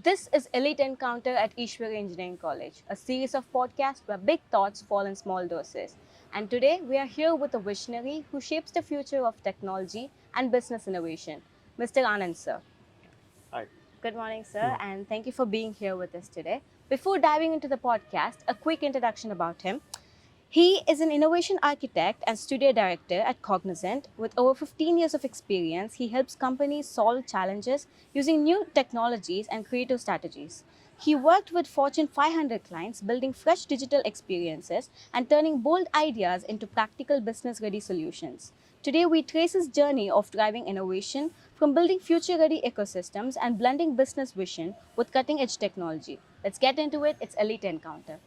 This is Elite Encounter at Easwari Engineering College, a series of podcasts where big thoughts fall in small doses. And today we are here with a visionary who shapes the future of technology and business innovation, Mr. Anand sir. Hi. Good morning, sir, Mm. and thank you for being here with us today. Before diving into the podcast, a quick introduction about him. He is an innovation architect and studio director at Cognizant. With over 15 years of experience, he helps companies solve challenges using new technologies and creative strategies. He worked with Fortune 500 clients, building fresh digital experiences and turning bold ideas into practical business ready solutions. Today, we trace his journey of driving innovation from building future ready ecosystems and blending business vision with cutting edge technology. Let's get into it. It's Elite Encounter.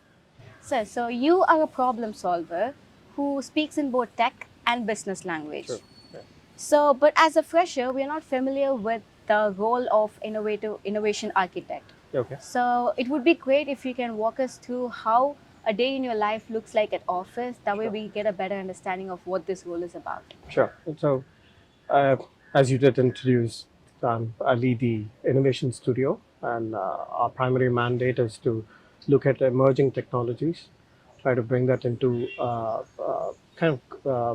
Sir, so you are a problem solver who speaks in both tech and business language. True. Yeah. So, but as a fresher, we are not familiar with the role of innovation architect. Okay. So, it would be great if you can walk us through how a day in your life looks like at office. That way, Sure. we get a better understanding of what this role is about. Sure. So, uh, as you did introduce, I lead the innovation studio, and our primary mandate is to look at emerging technologies, try to bring that into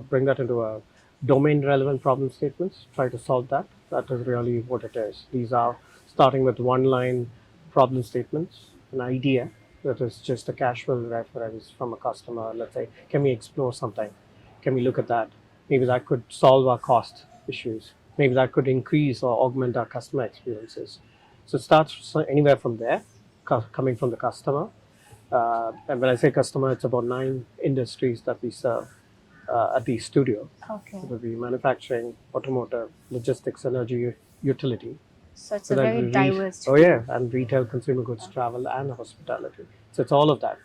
bring that into a domain relevant problem statements, try to solve that. That is really what it is. These are starting with one line problem statements, an idea that is just a casual reference from a customer. Let's say, can we explore something? Can we look at that? Maybe that could solve our cost issues. Maybe that could increase or augment our customer experiences. So it starts anywhere from there, coming from the customer. And when I say customer, it's about 9 industries that we serve at the studio. Okay. It will be manufacturing, automotive, logistics, energy, utility. So, it's So a then very diverse oh field. yeah, and retail, consumer goods, travel, and hospitality. So it's all of that.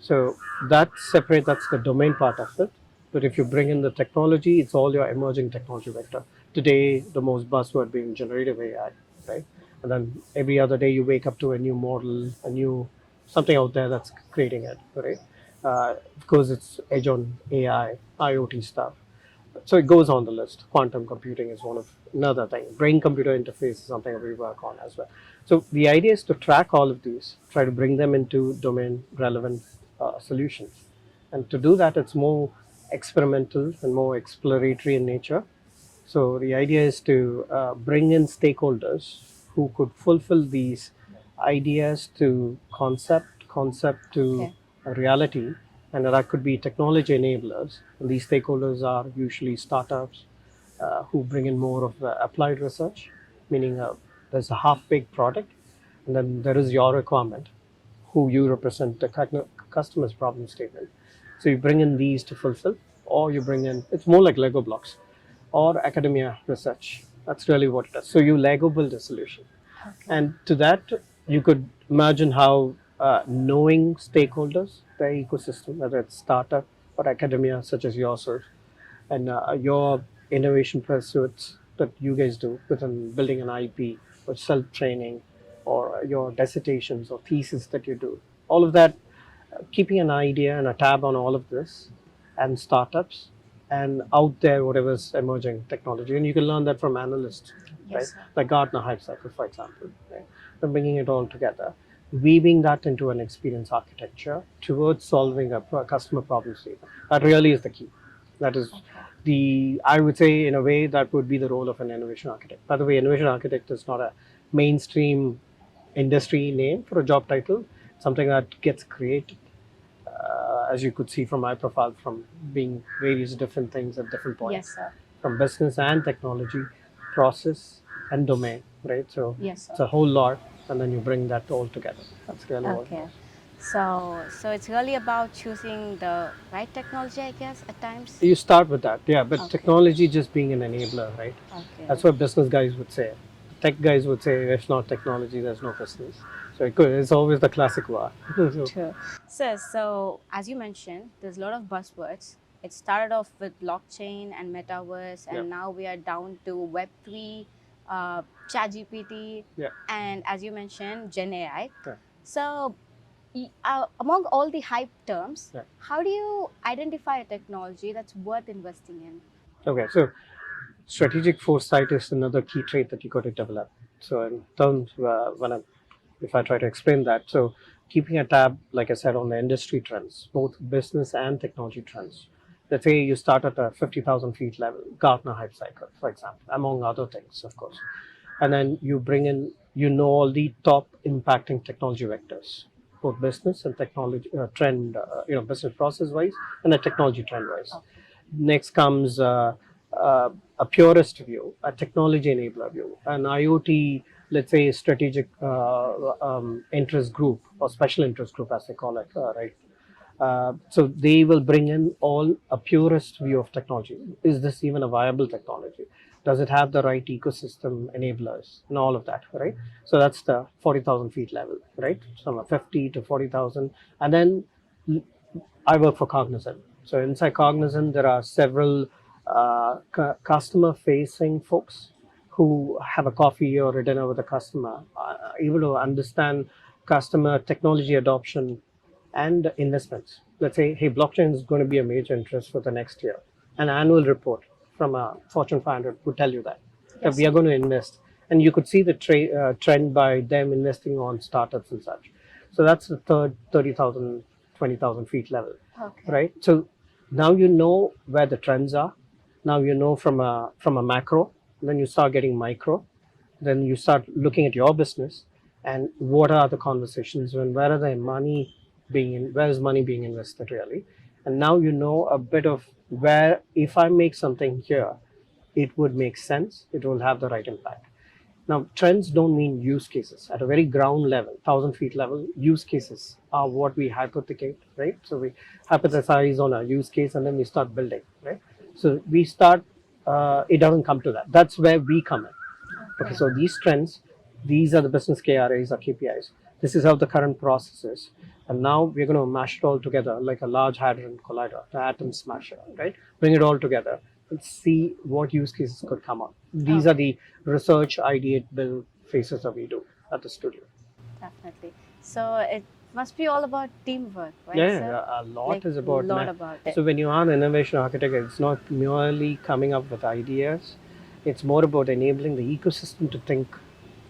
So that's the domain part of it. But if you bring in the technology, it's all your emerging technology vector. Today, the most buzzword being generative AI, right? And then every other day you wake up to a new model, a new something out there that's creating it, right? Of course, it's edge on AI, IoT stuff. So it goes on the list. Quantum computing is one of another thing. Brain computer interface is something that we work on as well. So the idea is to track all of these, try to bring them into domain relevant solutions. And to do that, it's more experimental and more exploratory in nature. So the idea is to bring in stakeholders who could fulfill these ideas to concept to Okay. a reality, and that could be technology enablers. And these stakeholders are usually startups who bring in more of applied research, meaning there's a half-baked product, and then there is your requirement, who you represent the customer's problem statement. So you bring in these to fulfill, or you bring in, it's more like Lego blocks or academia research. That's really what it is. So you Lego build a solution. Okay. And to that, you could imagine how knowing stakeholders, the ecosystem, whether it's startup or academia, such as yours, and your innovation pursuits that you guys do within building an IP or self training or your dissertations or thesis that you do, all of that, keeping an idea and a tab on all of this and startups and out there whatever's emerging technology, and you can learn that from analysts, right? Yes, sir. Like Gartner Hype Cycle, for example, right? They're bringing it all together, weaving that into an experience architecture towards solving a customer problem statement. That really is the key. That is the, I would say, in a way, that would be the role of an innovation architect. By the way, innovation architect is not a mainstream industry name for a job title, something that gets created, as you could see from my profile, from being various different things at different Yes, points, sir. from business and technology, process and domain, right? So Yes, sir. it's a whole lot, and then you bring that all together. That's really what it Okay. is. So it's really about choosing the right technology, I guess, at times. You start with that, yeah, but Okay. technology just being an enabler, right? Okay. That's what business guys would say. Tech guys would say, if not technology, there's no business. So it's always the classic one. So, True. So as you mentioned, there's a lot of buzzwords. It started off with blockchain and metaverse, yeah, and now we are down to Web3, ChatGPT, yeah, and as you mentioned, Gen AI. yeah, So, among all the hype terms, yeah. how do you identify a technology that's worth investing in? Okay, so strategic foresight is another key trait that you got to develop. So in terms when I'm if I try to explain that. So keeping a tab, like I said, on the industry trends, both business and technology trends. Let's say you start at a 50,000 feet level, Gartner hype cycle, for example, among other things, of course. And then you bring in, all the top impacting technology vectors, both business and technology trend, business process wise and the technology trend wise. Next comes a purist view, a technology enabler view, an IoT, let's say, strategic interest group or special interest group, as they call it, right? So they will bring in all a purist view of technology. Is this even a viable technology? Does it have the right ecosystem enablers and all of that, right? So that's the 40,000 feet level, right? From 50 to 40,000. And then I work for Cognizant. So inside Cognizant, there are several customer facing folks who have a coffee or a dinner with a customer, able to understand customer technology adoption and investments. Let's say, hey, blockchain is going to be a major interest for the next year. An annual report from a Fortune 500 would tell you that Yes, we are sir. going to invest, and you could see the trend by them investing on startups and such. So that's the third 30,000, 20,000 feet level, Okay. right? So now you know where the trends are. Now you know from a macro. Then you start getting micro, then you start looking at your business and what are the conversations and where are the money where is money being invested really. And now you know a bit of where, if I make something here, it would make sense, it will have the right impact. Now, trends don't mean use cases. At a very ground level, 1,000 feet level, use cases are what we hypothecate, right? So we hypothesize on a use case and then we start building, right? So we start, it doesn't come to that. That's where we come in. Okay, Okay. so these trends, these are the business KRAs or KPIs. This is how the current process is. And now we're going to mash it all together like a large hadron collider, the atom smasher, right? Bring it all together and see what use cases could come up. These are Okay. the research, ideate, build phases that we do at the studio. Definitely. So it must be all about teamwork, right, sir? Yeah, a lot Like is a about. lot about it. So when you are an innovation architect, it's not merely coming up with ideas. It's more about enabling the ecosystem to think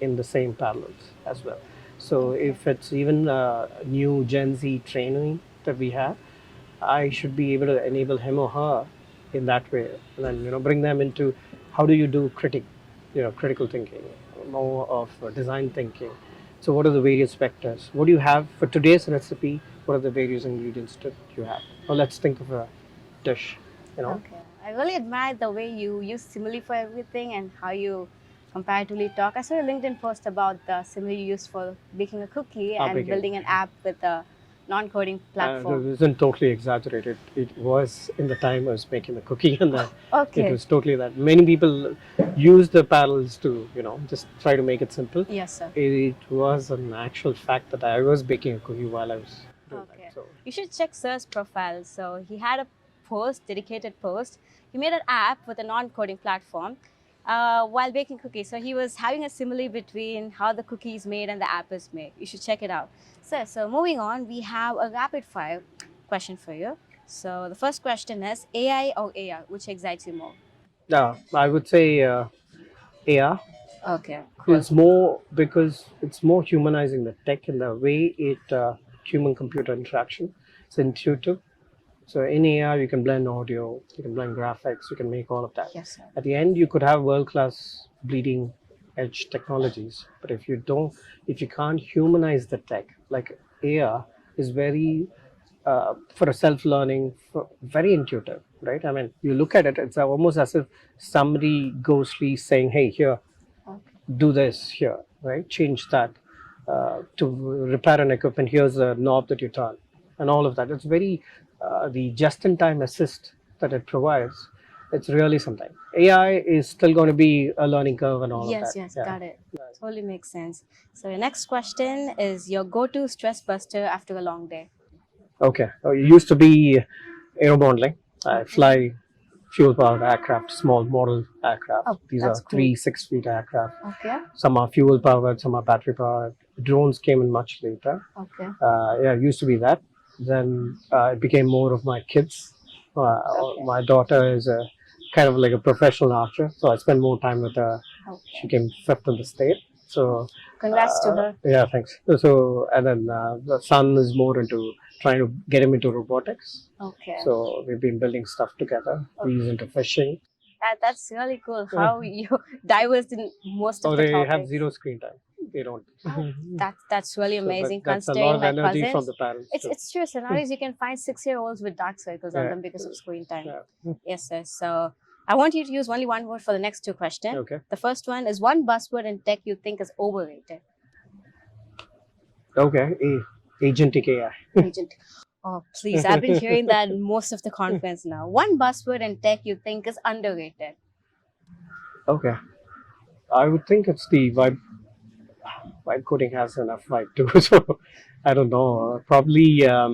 in the same parallels as well. So Okay. if it's even a new Gen Z training that we have, I should be able to enable him or her in that way, and then bring them into how do you do critical thinking, more of design thinking. So what are the various vectors? What do you have for today's recipe? What are the various ingredients that you have? Or let's think of a dish, you know, Okay. I really admire the way you use simile for everything and how you comparatively talk. I saw a LinkedIn post about the simile you used for baking a cookie our and baking. building an app with a non-coding platform. It isn't totally exaggerated. It was in the time I was making the cookie, and it Okay. was totally that. Many people use the parallels to, just try to make it simple. Yes, sir. It was an actual fact that I was baking a cookie while I was doing that. Okay. So, You should check Sir's profile. So he had a post, dedicated post. He made an app with a non-coding platform while baking cookies. So he was having a simile between how the cookie is made and the app is made. You should check it out. So moving on, we have a rapid fire question for you. So the first question is AI or AR, which excites you more? yeah, I would say AR. Okay, cool. It's more because it's more humanizing the tech in the way human computer interaction. It's intuitive. So in AR, you can blend audio, you can blend graphics, you can make all of that. Yes, sir. At the end, you could have world-class bleeding edge technologies, but if you can't humanize the tech, like AR is very for a self-learning, very intuitive, right? I mean, you look at it, it's almost as if somebody ghostly saying, "Hey, here, Okay. do this here, right? Change that to repair an equipment. Here's a knob that you turn, and all of that. It's very the just-in-time assist that it provides. It's really something. AI is still going to be a learning curve and all of Yes, that. yes, Yeah. got it. Totally makes sense. So your next question is your go-to stress buster after a long day. Okay. It used to be aero modeling. I Okay. fly fuel-powered aircraft, small model aircraft. Oh, These that's are cool. 3 6 feet aircraft. Okay. Some are fuel-powered, some are battery-powered. Drones came in much later. Okay. Yeah, it used to be that. Then it became more of my kids. Okay. My daughter is kind of like a professional archer, so I spend more time with her. She Okay. came fifth in the state, So Congrats to her. yeah, thanks. So and then the son is more into trying to get him into robotics. Okay. So we've been building stuff together. He's into fishing. That's really cool. Yeah. How you diverse in most So of the they have topics. zero screen time. They don't. That's really So amazing. that's a lot Considering of my energy from cousins, the parents too. it's true. So nowadays you can find 6-year-olds with dark circles on Yeah. them because of screen time. Yeah. Yes, sir. So I want you to use only one word for the next two questions. Okay. The first one is one buzzword in tech you think is overrated. Okay. Agentic AI. Agent. Oh, please. I've been hearing that in most of the conference now. One buzzword in tech you think is underrated. Okay. I would think it's the vibe coding has enough vibe too. So I don't know. Probably a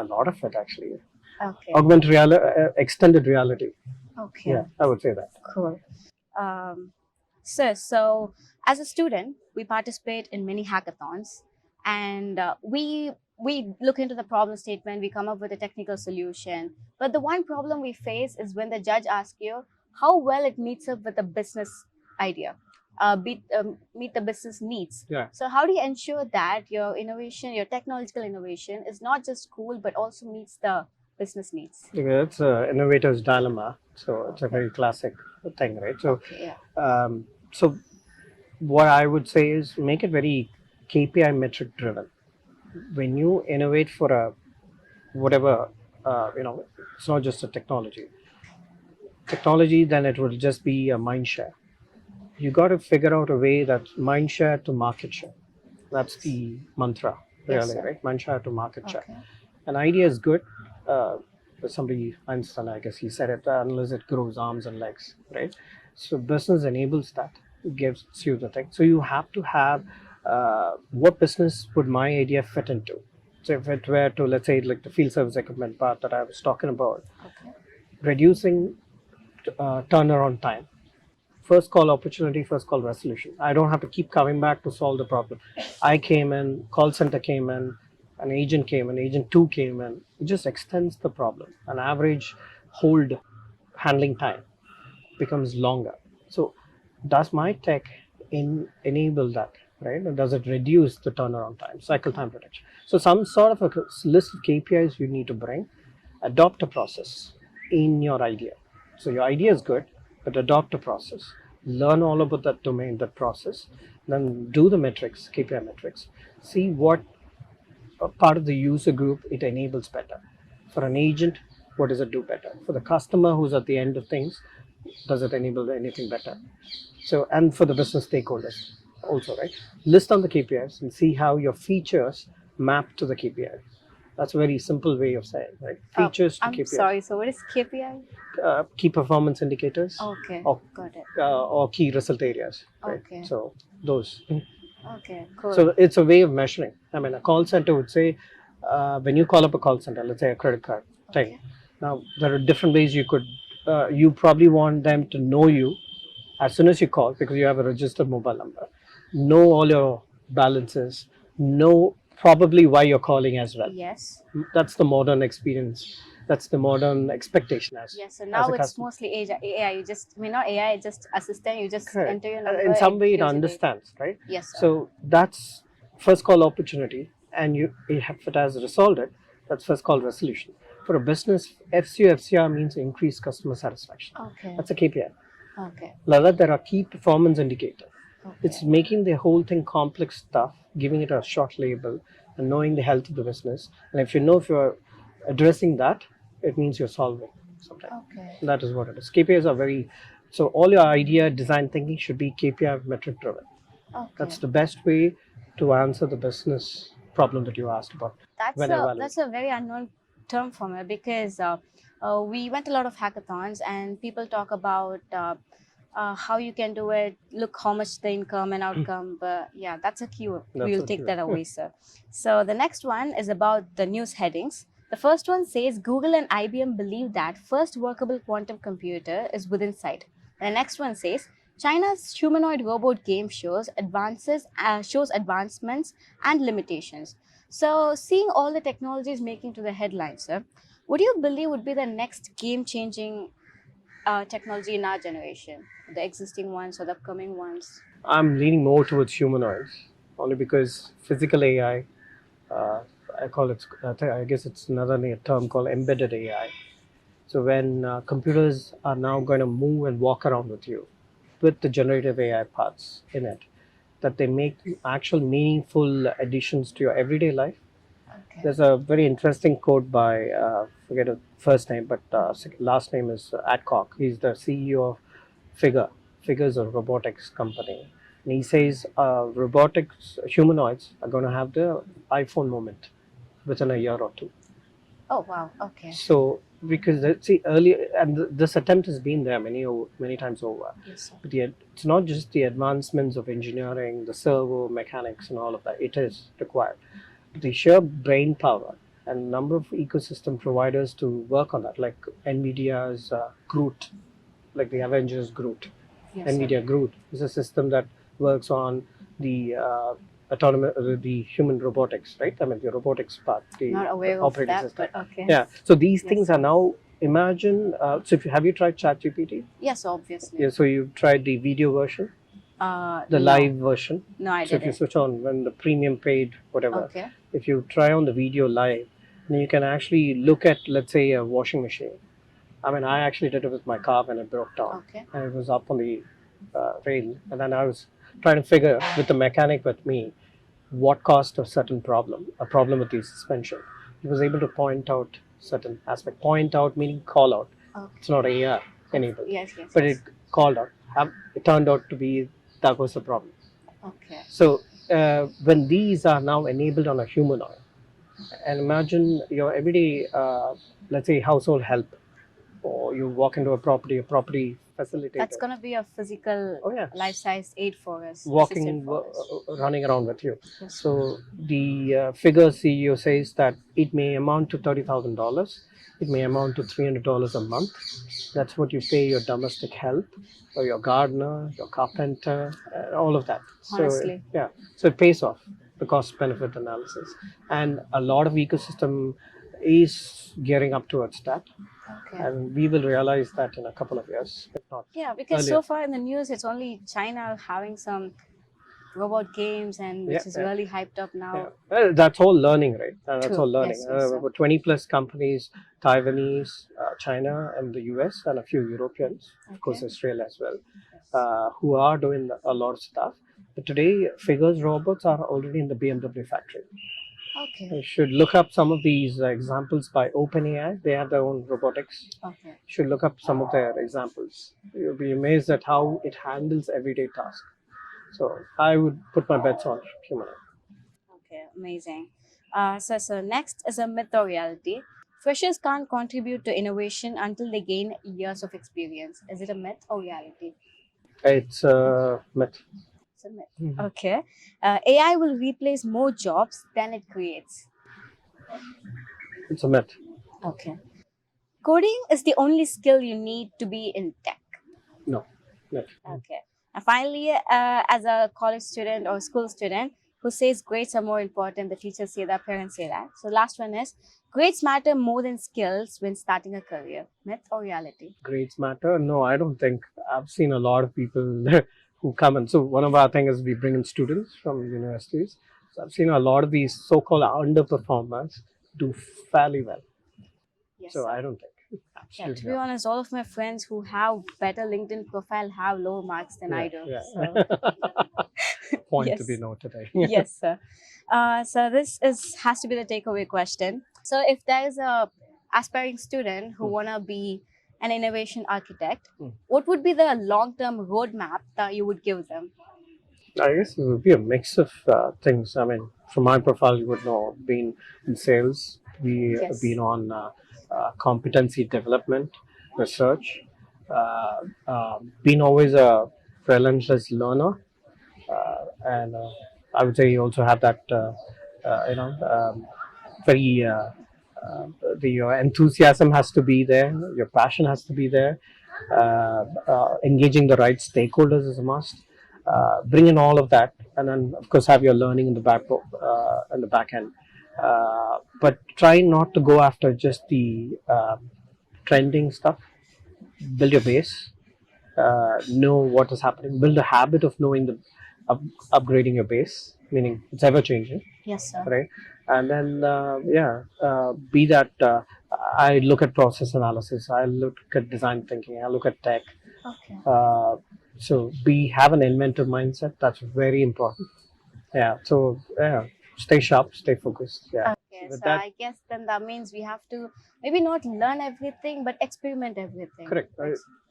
lot of it actually. Okay. Augmented reality, extended reality. Okay. Yeah, I would say that. Cool. Um, so as a student, we participate in many hackathons, and we look into the problem statement. We come up with a technical solution. But the one problem we face is when the judge asks you how well it meets up with the business idea, meet the business needs. Yeah. So how do you ensure that your innovation, your technological innovation, is not just cool but also meets the business needs? Yeah, it's an innovator's dilemma. So it's a very classic thing, right? So, Okay, yeah. so what I would say is make it very KPI metric driven. When you innovate for a whatever, it's not just a technology. Technology, then it will just be a mind share. You got to figure out a way that's mind share to market share. That's the mantra, Yes, really, sir. right? Mind share to market share. Okay. An idea is good. Uh, Somebody, Einstein, I guess he said it, unless it grows arms and legs, right? So business enables that, gives you the thing. So you have to have what business would my idea fit into? So if it were to, let's say, like the field service equipment part that I was talking about, Okay. reducing turnaround time, first call opportunity, first call resolution. I don't have to keep coming back to solve the problem. I came in, call center came in, an agent came in, agent two came in. It just extends the problem. An average hold handling time becomes longer. So, does my tech enable that? Right? And does it reduce the turnaround time, cycle time reduction? So, some sort of a list of KPIs you need to bring, adopt a process in your idea. So your idea is good, but adopt a process. Learn all about that domain, that process. Then do the metrics, KPI metrics. See what part of the user group it enables better. For an agent, what does it do better? For the customer who's at the end of things, does it enable anything better? So, and for the business stakeholders also, right? List on the KPIs and see how your features map to the KPI. That's a very simple way of saying, right? Features to I'm KPIs. sorry. So what is KPI? Key performance indicators Okay, or, got it. or key result areas, right? Okay. So those. Okay, cool. So it's a way of measuring. I mean, a call center would say, when you call up a call center, let's say a credit card thing. Okay. Now there are different ways you could. You probably want them to know you as soon as you call because you have a registered mobile number. Know all your balances. Know probably why you're calling as well. Yes. That's the modern experience. That's the modern expectation Yes. So as now a it's customer. mostly AI. You just, I mean, not AI, just assistant. You just Correct. enter your number. In some way, it gives you the- understands, right? Yes, sir. So that's first call opportunity, and if it has resolved it, that's first call resolution. For a business, FCR means increased customer satisfaction. Okay. That's a KPI. Okay. Like there are key performance indicator. Okay. It's making the whole thing complex stuff, giving it a short label, and knowing the health of the business. And if you're addressing that, it means you're solving something. Okay. That is what it is. KPIs are very, so all your idea design thinking should be KPI metric driven. Okay. That's the best way to answer the business problem that you asked about. when evaluating. That's a very unknown term for me because we went a lot of hackathons and people talk about how you can do it, look how much the income and outcome. But yeah, that's a keyword. That's We'll a take keyword. that away, sir. So the next one is about the news headings. The first one says Google and IBM believe that first workable quantum computer is within sight. And the next one says China's humanoid robot game shows advancements and limitations. So, seeing all the technologies making to the headlines, sir, what do you believe would be the next game-changing technology in our generation, the existing ones or the upcoming ones? I'm leaning more towards humanoids, only because physical AI, uh, I call it, I guess it's another term called embedded AI. So when computers are now going to move and walk around with you with the generative AI parts in it, that they make actual meaningful additions to your everyday life. Okay. There's a very interesting quote by, forget his first name, but last name is Adcock. He's the CEO of Figure. Figure is a robotics company. And he says robotics, humanoids are going to have the iPhone moment within a year or two. Oh wow. Okay. So, because see earlier, and this attempt has been there many times over. Yes, sir. But yet, it's not just the advancements of engineering, the servo mechanics, and all of that. It is required the sheer brain power and number of ecosystem providers to work on that, like NVIDIA's Groot, like the Avengers Groot. Yes, sir. NVIDIA Groot is a system that works on the autonomous, the human robotics, right? I mean, the robotics part, the Not aware of operating that, system. but okay. Yeah. So these Yes. things are now imagine. So if you have you tried ChatGPT? Yes, obviously. Yeah. So you've tried the video version, the No. live version. No, I So if you didn't. switch on when the premium paid whatever, Okay. if you try on the video live, then you can actually look at, let's say, a washing machine. I mean, I actually did it with my car when it broke down, Okay. and it was up on the rail, and then I was trying to figure with the mechanic with me what caused a certain problem, a problem with the suspension. He was able to point out certain aspect. Point out meaning call out. Okay. It's not AR enabled, Yes, yes, but yes. it called out. It turned out to be that was the problem. Okay. So when these are now enabled on a humanoid, and imagine your everyday, let's say, household help, or you walk into a property That's facilitator. gonna be a physical Oh yeah, life-size aid for us, walking, assistant for us. running around with you. Yes. So the Figure CEO says that it may amount to $30,000. It may amount to $300 a month. That's what you pay your domestic help, or your gardener, your carpenter, all of that. So Honestly. yeah, so it pays off the cost benefit analysis, and a lot of ecosystem is gearing up towards that, Okay. and we will realize that in a couple of years, if not Yeah, because earlier. so far in the news, it's only China having some robot games, and Yeah, which is yeah. really hyped up now. Yeah, well, that's all learning, right? That's True. all learning. Yes, yes, sir. About 20 plus companies, Taiwanese, China, and the US, and a few Europeans, of course, Okay. Israel as well, Yes. who are doing a lot of stuff. But today, Figures robots are already in the BMW factory. Okay. You should look up some of these examples by OpenAI. They have their own robotics. Okay. You should look up some of their examples. You'll be amazed at how it handles everyday tasks. So I would put my bets on humanoid. Okay. Amazing. So next is a myth or reality. Freshers can't contribute to innovation until they gain years of experience. Is it a myth or reality? It's a myth. It's a myth. Mhm. Okay. AI will replace more jobs than it creates. It's a myth. Okay. Coding is the only skill you need to be in tech. No, myth. Okay. And finally, as a college student or school student who says grades are more important, the teachers say that, parents say that. So, last one is grades matter more than skills when starting a career. Myth or reality? Grades matter? No, I don't think. I've seen a lot of people who come in. So one of our things is we bring in students from universities. So I've seen a lot of these so-called underperformers do fairly well. Yes, So sir. I don't think. Yeah, Absolutely to be not. honest, all of my friends who have better LinkedIn profile have lower marks than I do. Yeah. So, Point to be yes. noted. Yes, sir. So this is has to be the takeaway question. So if there is a aspiring student who wanna be an innovation architect, what would be the long-term roadmap that you would give them? I guess it would be a mix of things. I mean, from my profile, you would know, been in sales, we Yes. been on competency development, research, been always a relentless learner, and I would say you also have that, very your enthusiasm has to be there, your passion has to be there, engaging the right stakeholders is a must. Bring in all of that, and then of course have your learning in the back end. But try not to go after just the trending stuff. build your base, know what is happening, build a habit of knowing up, upgrading your base, meaning it's ever changing, Yes, sir. right? And then be that I look at process analysis, I look at design thinking, I look at tech. Okay. Uh, so be have an inventive mindset. That's very important. Yeah. So yeah, stay sharp, stay focused. Yeah. Okay, With so that, I guess then that means we have to maybe not learn everything, but experiment everything. correct.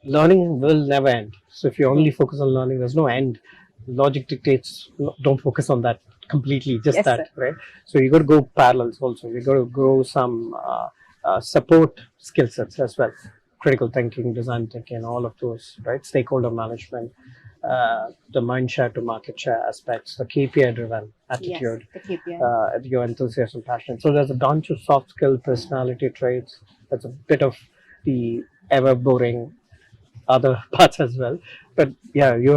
Learning will never end. So if you only True. focus on learning, there's no end. Logic dictates. Don't focus on that completely. Just Yes, that, sir. right? So you got to go parallels also. You got to grow some support skill sets as well. Critical thinking, design thinking, all of those, right? Stakeholder management, the mind share to market share aspects, the KPI driven Yes, attitude, the KPI. your enthusiasm, passion. So there's a bunch of soft skill personality traits. That's a bit of the ever boring other parts as well. But yeah, you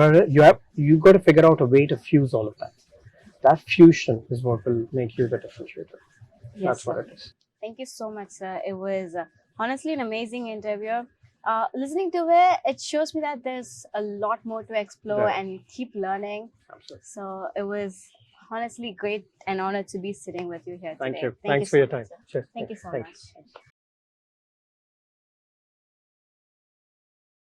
got to figure out a way to fuse all of that. That fusion is what will make you the differentiator. Yes, That's what sir. it is. Thank you so much, sir. It was honestly an amazing interview. Listening to it, it shows me that there's a lot more to explore There, and keep learning. absolutely. So it was honestly great and honored to be sitting with you here Thank today. you. Thank you Thanks for so your much, time. sir. Cheers. Thank you so Thank much. you.